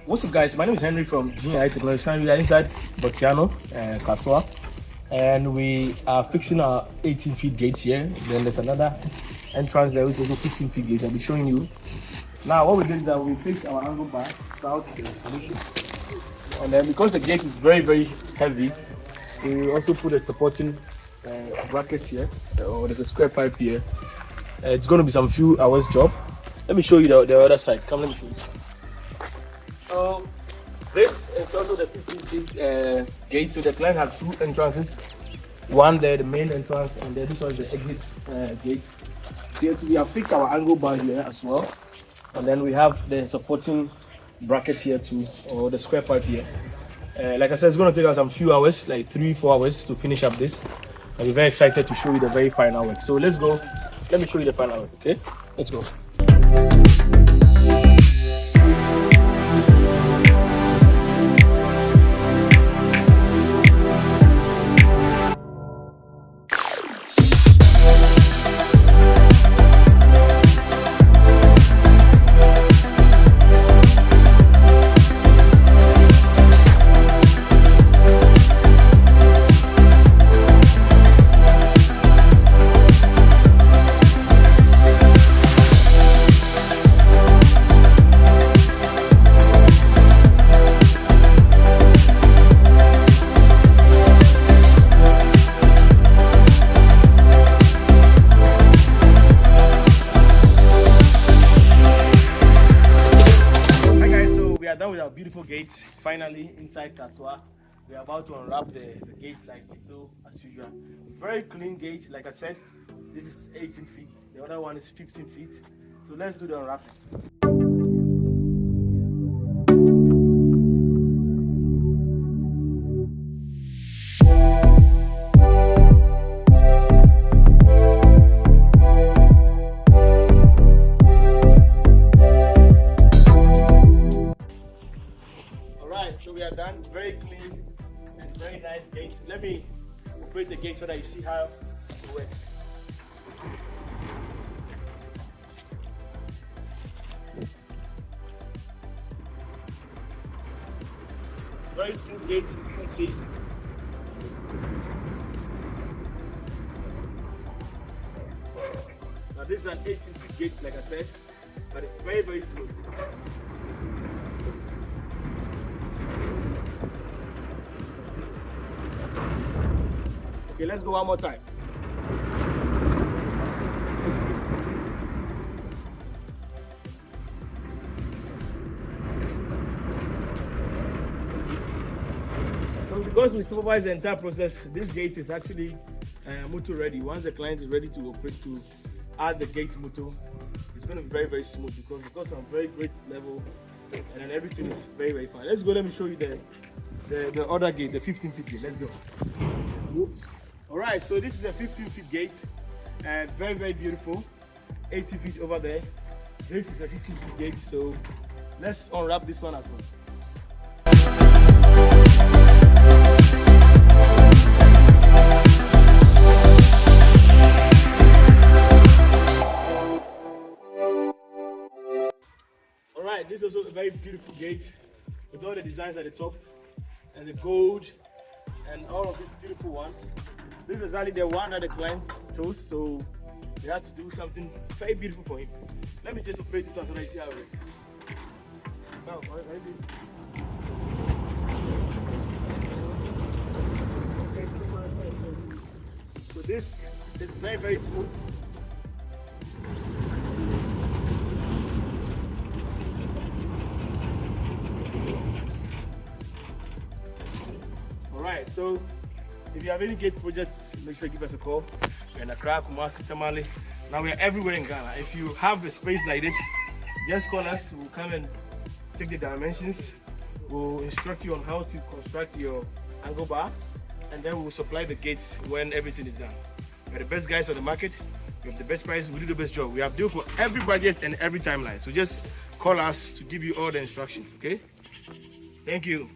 What's up, guys? My name is Henry from Junior Technology. We are inside Bortinor, Kaswa, and we are fixing our 18 feet gates here. Then there's another entrance there which is also 15 feet gates. I'll be showing you. Now, what we did is that we fixed our angle bar throughout the installation, and then because the gate is very, very heavy, we also put a supporting bracket here, or there's a square pipe here. It's going to be some few hours job. Let me show you the other side. Come, let me show you. So this is also the 15 feet gate. So the client has two entrances. One there, the main entrance, and then this one is the exit gate. Here we have fixed our angle bar here as well, and then we have the supporting bracket here too, or the square pipe here. Like I said, it's going to take us some few hours, like 3-4 hours to finish up this. And we're very excited to show you the very final work. So let's go. Let me show you the final work. Okay, let's go. Done with our beautiful gates. Finally inside Kaswa, we are about to unwrap the gate like we do as usual. Very clean gate. Like I said, this is 18 feet, the other one is 15 feet. So let's do the unwrapping. So we are done. Very clean and very nice gate. Let me operate the gate so that you see how it works. Very smooth gate, you can see. Now this is an 18 feet gate, like I said, but it's very, very smooth. Okay, let's go one more time. So because we supervise the entire process, this gate is actually motor ready. Once the client is ready to operate, to add the gate motor, it's going to be very, very smooth because it goes on a very great level and then everything is very, very fine. Let's go, let me show you the other gate, the 15 feet gate. Let's go. Alright, so this is a 15 feet gate and very, very beautiful. 80 feet over there. This is a 15 feet gate, so let's unwrap this one as well. Alright, this is also a very beautiful gate with all the designs at the top and the gold and all of these beautiful ones. This is exactly the one that the client chose, so they had to do something very beautiful for him. Let me just operate this one so that you see how it is. So this is very, very smooth. Alright, so if you have any gate projects, make sure you give us a call. And Accra, Kumasi, Tamale. Now we are everywhere in Ghana. If you have a space like this, just call us. We'll come and take the dimensions. We'll instruct you on how to construct your angle bar, and then we'll supply the gates when everything is done. We're the best guys on the market. We have the best price. We do the best job. We have deal for every budget and every timeline. So just call us to give you all the instructions. Okay? Thank you.